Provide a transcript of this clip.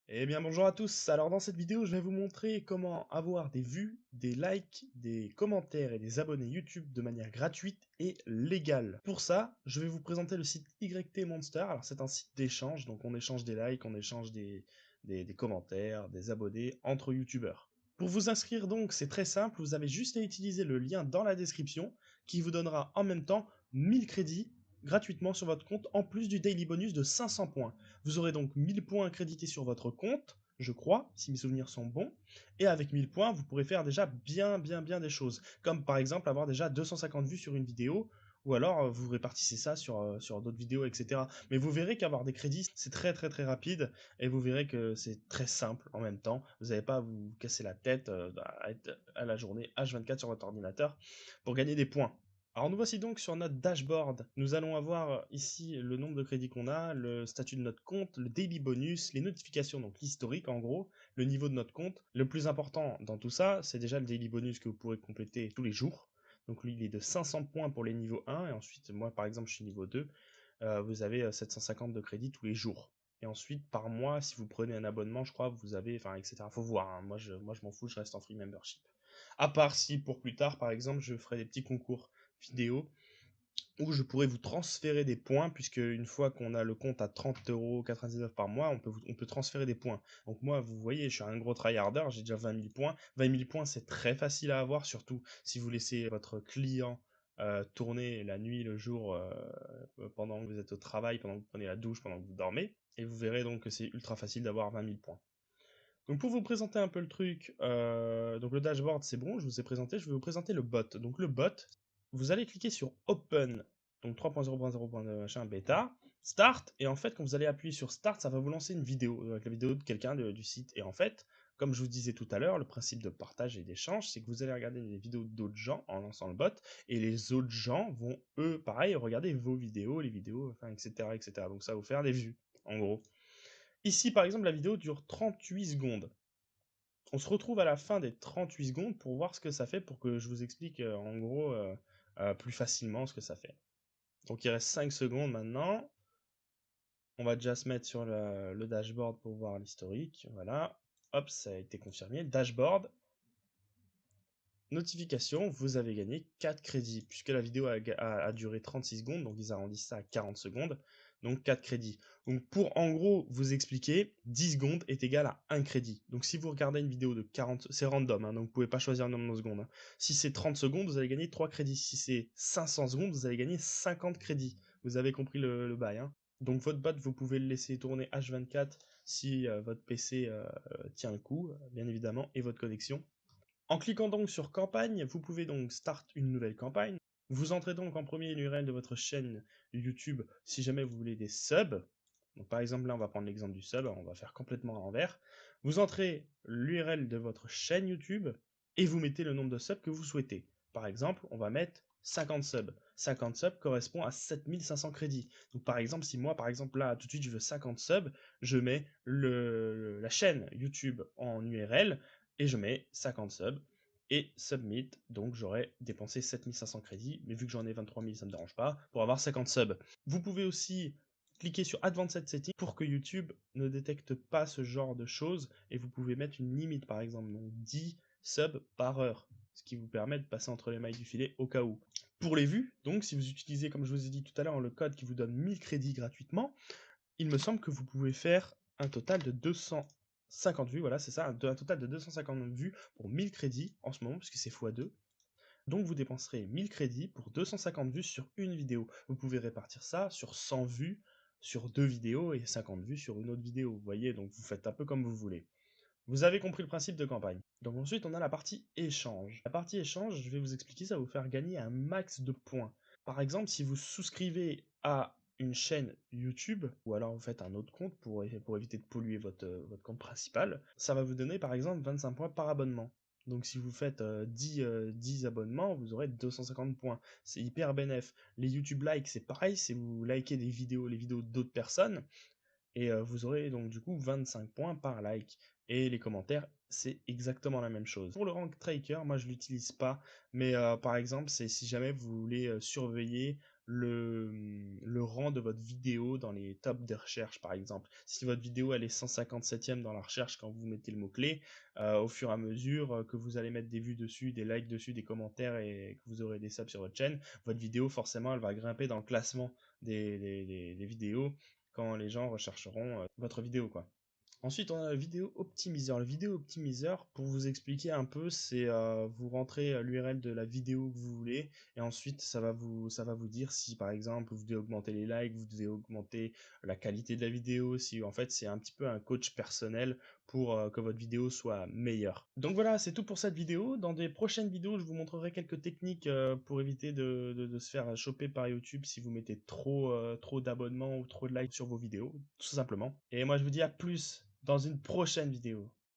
Eh bien bonjour à tous, alors dans cette vidéo je vais vous montrer comment avoir des vues, des likes, des commentaires et des abonnés YouTube de manière gratuite et légale. Pour ça, je vais vous présenter le site YT Monster, alors c'est un site d'échange, donc on échange des likes, on échange des commentaires, des abonnés entre YouTubeurs. Pour vous inscrire donc c'est très simple, vous avez juste à utiliser le lien dans la description qui vous donnera en même temps 1000 crédits gratuitement sur votre compte en plus du daily bonus de 500 points. Vous aurez donc 1000 points crédités sur votre compte, je crois, si mes souvenirs sont bons. Et avec 1000 points, vous pourrez faire déjà bien des choses. Comme par exemple avoir déjà 250 vues sur une vidéo, ou alors vous répartissez ça sur d'autres vidéos, etc. Mais vous verrez qu'avoir des crédits, c'est très rapide, et vous verrez que c'est très simple en même temps. Vous n'avez pas à vous casser la tête à être à la journée H24 sur votre ordinateur pour gagner des points. Alors nous voici donc sur notre dashboard. Nous allons avoir ici le nombre de crédits qu'on a, le statut de notre compte, le daily bonus, les notifications, donc l'historique en gros, le niveau de notre compte. Le plus important dans tout ça, c'est déjà le daily bonus que vous pourrez compléter tous les jours. Donc lui, il est de 500 points pour les niveaux 1, et ensuite, moi par exemple, je suis niveau 2, vous avez 750 de crédits tous les jours. Et ensuite, par mois, si vous prenez un abonnement, je crois, vous avez, enfin, etc. Faut voir, hein. Moi, je m'en fous, je reste en free membership. À part si, pour plus tard, par exemple, je ferai des petits concours vidéo où je pourrais vous transférer des points, puisque une fois qu'on a le compte à 30,99 € par mois, on peut transférer des points. Donc moi, vous voyez, je suis un gros tryharder, j'ai déjà 20 000 points. 20 000 points, c'est très facile à avoir, surtout si vous laissez votre client tourner la nuit, le jour, pendant que vous êtes au travail, pendant que vous prenez la douche, pendant que vous dormez. Et vous verrez donc que c'est ultra facile d'avoir 20 000 points. Donc pour vous présenter un peu le truc, donc le dashboard c'est bon, je vous ai présenté, je vais vous présenter le bot. Donc le bot, vous allez cliquer sur Open, donc 3.0.0. Machin bêta, Start, et en fait quand vous allez appuyer sur Start, ça va vous lancer une vidéo, avec la vidéo de quelqu'un du site. Et en fait, comme je vous disais tout à l'heure, le principe de partage et d'échange, c'est que vous allez regarder les vidéos d'autres gens en lançant le bot, et les autres gens vont, eux, pareil, regarder vos vidéos, les vidéos, enfin, etc. Donc ça va vous faire des vues, en gros. Ici, par exemple, la vidéo dure 38 secondes. On se retrouve à la fin des 38 secondes pour voir ce que ça fait, pour que je vous explique en gros plus facilement ce que ça fait. Donc il reste 5 secondes maintenant. On va déjà se mettre sur le dashboard pour voir l'historique. Voilà. Hop, ça a été confirmé. Dashboard. Notification, vous avez gagné 4 crédits, puisque la vidéo a duré 36 secondes, donc ils arrondissent ça à 40 secondes, donc 4 crédits. Donc pour en gros vous expliquer, 10 secondes est égal à 1 crédit. Donc si vous regardez une vidéo de 40, c'est random, hein, donc vous pouvez pas choisir un nombre de secondes. Hein. Si c'est 30 secondes, vous allez gagner 3 crédits. Si c'est 500 secondes, vous allez gagner 50 crédits. Vous avez compris le bail. Hein. Donc votre bot, vous pouvez le laisser tourner H24 si votre PC tient le coup, bien évidemment, et votre connexion. En cliquant donc sur campagne, vous pouvez donc start une nouvelle campagne. Vous entrez donc en premier l'URL de votre chaîne YouTube si jamais vous voulez des subs. Donc par exemple là on va prendre l'exemple du sub, on va faire complètement à l'envers. Vous entrez l'URL de votre chaîne YouTube et vous mettez le nombre de subs que vous souhaitez. Par exemple on va mettre 50 subs. 50 subs correspond à 7500 crédits. Donc par exemple si moi par exemple là tout de suite je veux 50 subs, je mets la chaîne YouTube en URL et je mets 50 subs et submit, donc j'aurais dépensé 7500 crédits, mais vu que j'en ai 23 000, ça me dérange pas, pour avoir 50 subs. Vous pouvez aussi cliquer sur Advanced Settings pour que YouTube ne détecte pas ce genre de choses, et vous pouvez mettre une limite, par exemple, donc 10 subs par heure, ce qui vous permet de passer entre les mailles du filet au cas où. Pour les vues, donc si vous utilisez, comme je vous ai dit tout à l'heure, le code qui vous donne 1000 crédits gratuitement, il me semble que vous pouvez faire un total de 250 vues, voilà, c'est ça, un total de 250 vues pour 1000 crédits en ce moment, puisque c'est x2. Donc vous dépenserez 1000 crédits pour 250 vues sur une vidéo. Vous pouvez répartir ça sur 100 vues sur 2 vidéos et 50 vues sur une autre vidéo, vous voyez, donc vous faites un peu comme vous voulez. Vous avez compris le principe de campagne. Donc ensuite, on a la partie échange. La partie échange, je vais vous expliquer, ça va vous faire gagner un max de points. Par exemple, si vous souscrivez à une chaîne YouTube, ou alors vous faites un autre compte pour éviter de polluer votre compte principal, ça va vous donner par exemple 25 points par abonnement. Donc si vous faites 10 abonnements, vous aurez 250 points. C'est hyper bénéf. Les YouTube likes, c'est pareil, c'est vous likez les vidéos d'autres personnes, et vous aurez donc du coup 25 points par like. Et les commentaires, c'est exactement la même chose. Pour le rank tracker, moi je l'utilise pas, mais par exemple, c'est si jamais vous voulez surveiller le rang de votre vidéo dans les tops de recherche, par exemple. Si votre vidéo elle est 157e dans la recherche quand vous mettez le mot-clé, au fur et à mesure que vous allez mettre des vues dessus, des likes dessus, des commentaires et que vous aurez des subs sur votre chaîne, votre vidéo forcément elle va grimper dans le classement des vidéos quand les gens rechercheront votre vidéo, quoi. Ensuite, on a le vidéo optimiseur. Le vidéo optimiseur, pour vous expliquer un peu, c'est vous rentrez l'URL de la vidéo que vous voulez et ensuite ça va vous dire si par exemple vous devez augmenter les likes, vous devez augmenter la qualité de la vidéo, si en fait c'est un petit peu un coach personnel pour que votre vidéo soit meilleure. Donc voilà, c'est tout pour cette vidéo. Dans des prochaines vidéos, je vous montrerai quelques techniques pour éviter de se faire choper par YouTube si vous mettez trop d'abonnements ou trop de likes sur vos vidéos, tout simplement. Et moi je vous dis à plus dans une prochaine vidéo.